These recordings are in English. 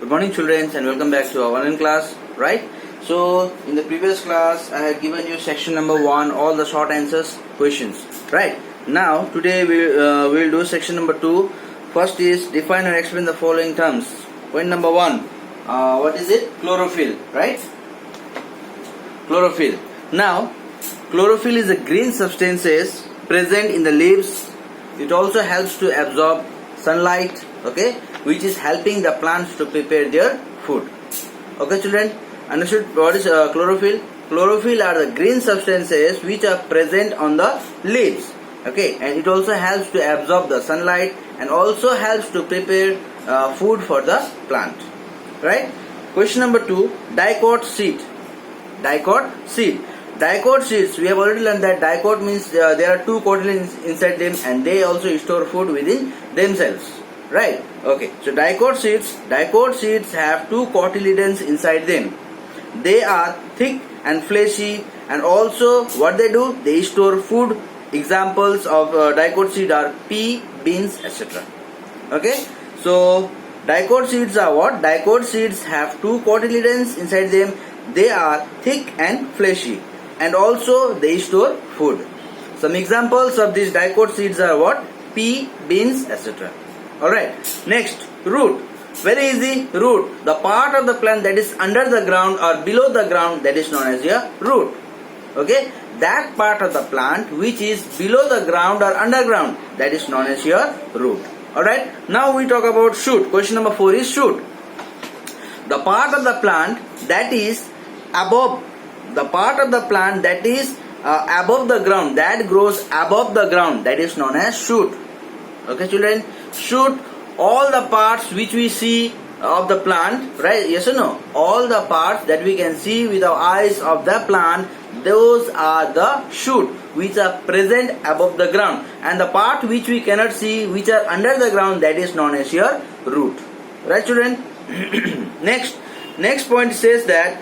Good morning children and welcome back to our online class, right? So in the previous class I had given you section number 1, all the short answers questions, right? Now today we'll do section number 2. First is define and explain the following terms. Point number 1, what is it? Chlorophyll, right? Chlorophyll. Now chlorophyll is a green substances present in the leaves. It also helps to absorb sunlight, okay, which is helping the plants to prepare their food. Okay children, understood what is chlorophyll? Chlorophyll are the green substances which are present on the leaves, okay, and it also helps to absorb the sunlight and also helps to prepare food for the plant, right? Question number 2, dicot seed. Dicot seed. Dicot seeds, we have already learned that dicot means there are two cotyledons inside them and they also store food within themselves, right? Okay, so dicot seeds have two cotyledons inside them. They are thick and fleshy, and also what they do, they store food. Examples of dicot seed are pea, beans, etc. Okay, so dicot seeds are what? Dicot seeds have two cotyledons inside them. They are thick and fleshy, and also they store food. Some examples of these dicot seeds are what? Pea, beans, etc. Alright, next, root. Very easy, root. The part of the plant that is under the ground or below the ground, that is known as your root. Okay, that part of the plant which is below the ground or underground, that is known as your root. Alright, now we talk about shoot. Question number 4 is shoot. The part of the plant that is above, the part of the plant that is above the ground, that grows above the ground, that is known as shoot. Okay children, shoot, all the parts which we see of the plant, right? Yes or no? All the parts that we can see with our eyes of the plant, those are the shoot which are present above the ground, and the part which we cannot see, which are under the ground, that is known as your root. Right children? Next point says that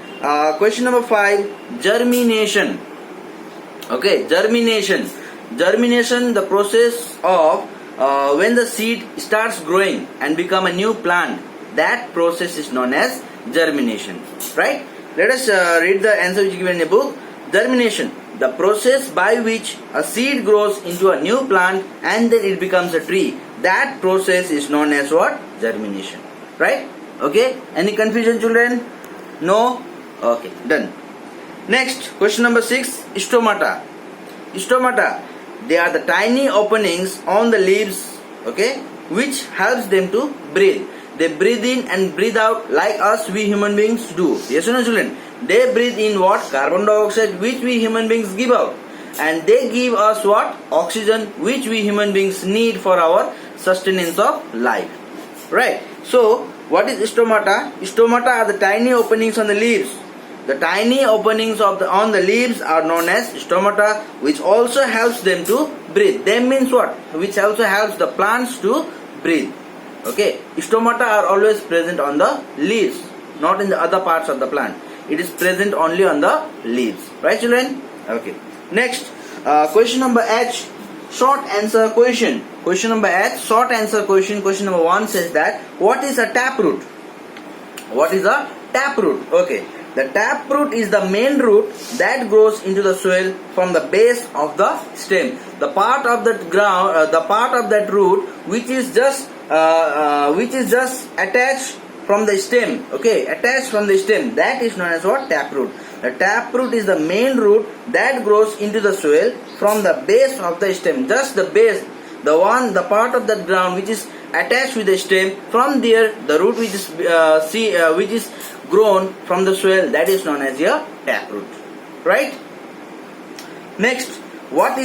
question number 5, germination. Okay, germination, the process of when the seed starts growing and become a new plant, that process is known as germination, right? Let us read the answer which is given in the book. Germination, the process by which a seed grows into a new plant and then it becomes a tree, that process is known as what? Germination, right? Okay, any confusion children? No? Okay, done. Next, question number 6, stomata. Stomata, they are the tiny openings on the leaves, okay, which helps them to breathe. They breathe in and breathe out like us, we human beings do. Yes or no children? They breathe in what? Carbon dioxide, which we human beings give out. And they give us what? Oxygen, which we human beings need for our sustenance of life. Right? So, what is stomata? Stomata are the tiny openings on the leaves. The tiny openings on the leaves are known as stomata, which also helps them to breathe. Them means what? Which also helps the plants to breathe. Okay, stomata are always present on the leaves, not in the other parts of the plant. It is present only on the leaves. Right children? Okay. Next, question number H, short answer question. Question number H, short answer question. Question number 1 says that, what is a taproot? What is a taproot? Okay. The taproot is the main root that grows into the soil from the base of the stem. The part of that ground, the part of that root which is just attached from the stem. Okay, attached from the stem. That is known as what? Taproot. The taproot is the main root that grows into the soil from the base of the stem. Just the base, the part of that ground which is attached with the stem. From there, the root which is grown from the soil, that is known as your taproot, right? Next, what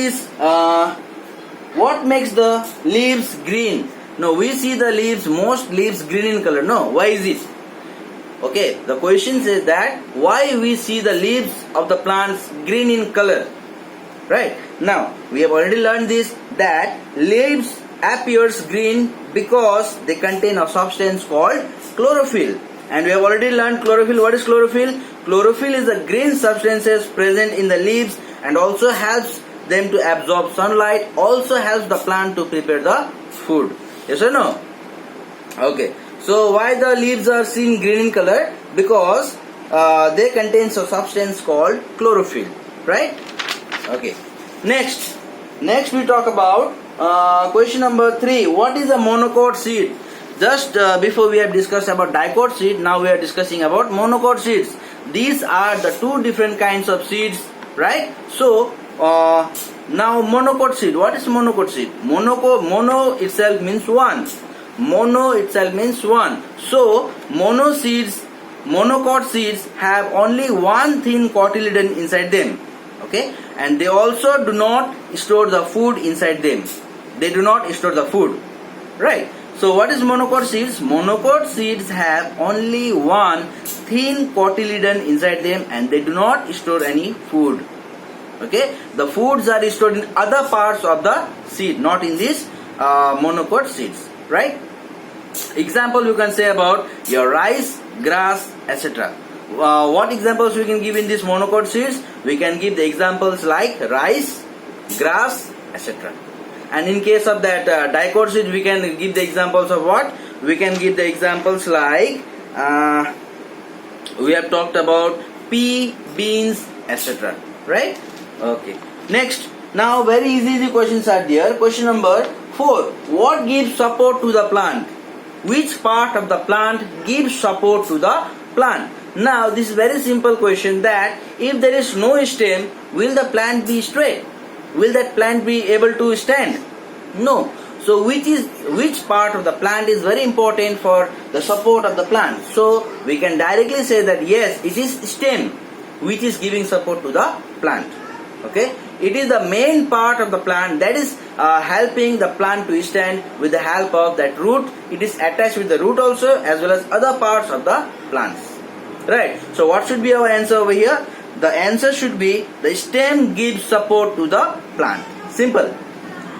makes the leaves green? No, we see the leaves, most leaves green in color. No, why is it? Okay, the question says that why we see the leaves of the plants green in color, right? Now, we have already learned this, that leaves appears green because they contain a substance called chlorophyll. And we have already learned chlorophyll. What is chlorophyll? Chlorophyll is the green substances present in the leaves and also helps them to absorb sunlight, also helps the plant to prepare the food. Yes or no? Okay. So why the leaves are seen green in color? Because they contain a substance called chlorophyll, right? Okay. Next we talk about question number 3. What is a monocot seed? Just before we have discussed about dicot seed, now we are discussing about monocot seeds. These are the two different kinds of seeds, right? So now monocot seed. What is monocot seed? Mono itself means one. Mono itself means one. So monocot seeds have only one thin cotyledon inside them. Okay, and they also do not store the food inside them. They do not store the food, right? So what is monocot seeds? Monocot seeds have only one thin cotyledon inside them, and they do not store any food. Okay, the foods are stored in other parts of the seed, not in these monocot seeds, right? Example you can say about your rice, grass, etc. What examples we can give in these monocot seeds? We can give the examples like rice, grass, etc. And in case of that dicot seed, we can give the examples of what? We can give the examples like we have talked about pea, beans, etc. Right? Okay. Next, now very easy questions are there. Question number 4. What gives support to the plant? Which part of the plant gives support to the plant? Now this is very simple question, that if there is no stem, will the plant be straight? Will that plant be able to stand? No. So which part of the plant is very important for the support of the plant? So we can directly say that yes, it is stem which is giving support to the plant. Okay, it is the main part of the plant that is helping the plant to stand with the help of that root. It is attached with the root also, as well as other parts of the plants. Right. So what should be our answer over here? The answer should be the stem gives support to the plant. Simple.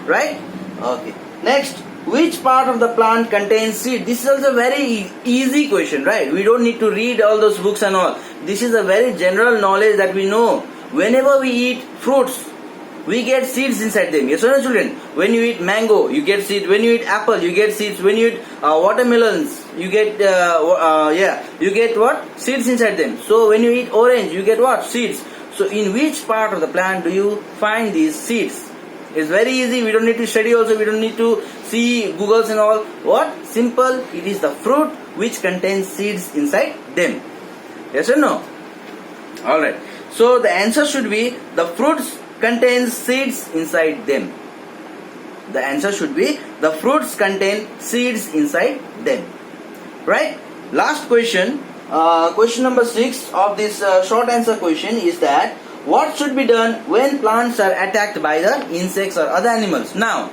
Right? Okay. Next, which part of the plant contains seed? This is also a very easy question, right? We don't need to read all those books and all. This is a very general knowledge that we know. Whenever we eat fruits, we get seeds inside them. Yes or no, children? When you eat mango, you get seeds. When you eat apple, you get seeds. When you eat watermelons, you get you get what? Seeds inside them. So when you eat orange, you get what? Seeds. So in which part of the plant do you find these seeds? It's very easy. We don't need to study also. We don't need to see Googles and all. What? Simple. It is the fruit which contains seeds inside them. Yes or no? Alright. So the answer should be the fruits contains seeds inside them. The answer should be the fruits contain seeds inside them. Right? Last question. Question number 6 of this short answer question is that what should be done when plants are attacked by the insects or other animals? Now,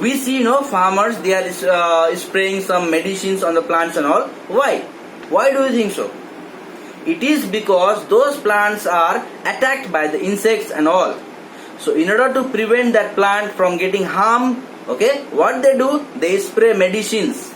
we see farmers, they are spraying some medicines on the plants and all. Why? Why do you think so? It is because those plants are attacked by the insects and all. So in order to prevent that plant from getting harmed, okay, what they do? They spray medicines.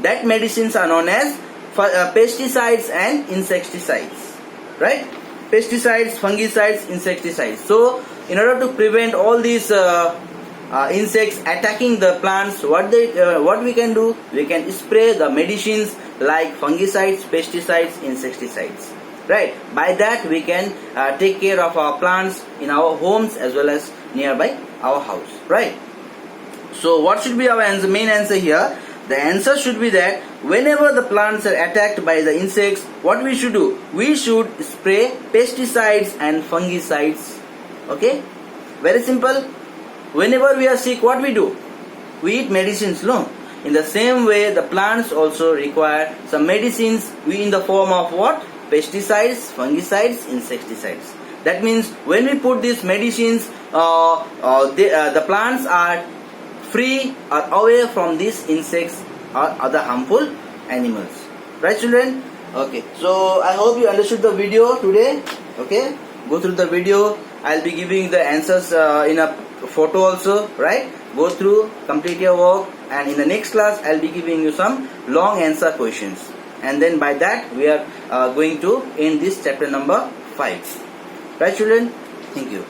That medicines are known as pesticides and insecticides. Right? Pesticides, fungicides, insecticides. So in order to prevent all these insects attacking the plants, what we can do? We can spray the medicines like fungicides, pesticides, insecticides. Right? By that we can take care of our plants in our homes as well as nearby our house. Right? So what should be our answer, main answer here? The answer should be that whenever the plants are attacked by the insects, what we should do? We should spray pesticides and fungicides. Okay? Very simple. Whenever we are sick, what we do? We eat medicines, no? In the same way, the plants also require some medicines in the form of what? Pesticides, fungicides, insecticides. That means when we put these medicines, the plants are free or away from these insects or other harmful animals. Right, children? Okay. So I hope you understood the video today. Okay. Go through the video. I'll be giving the answers in a photo also. Right? Go through, complete your work, and in the next class I'll be giving you some long answer questions. And then by that we are going to end this chapter number 5. Right, children? Thank you.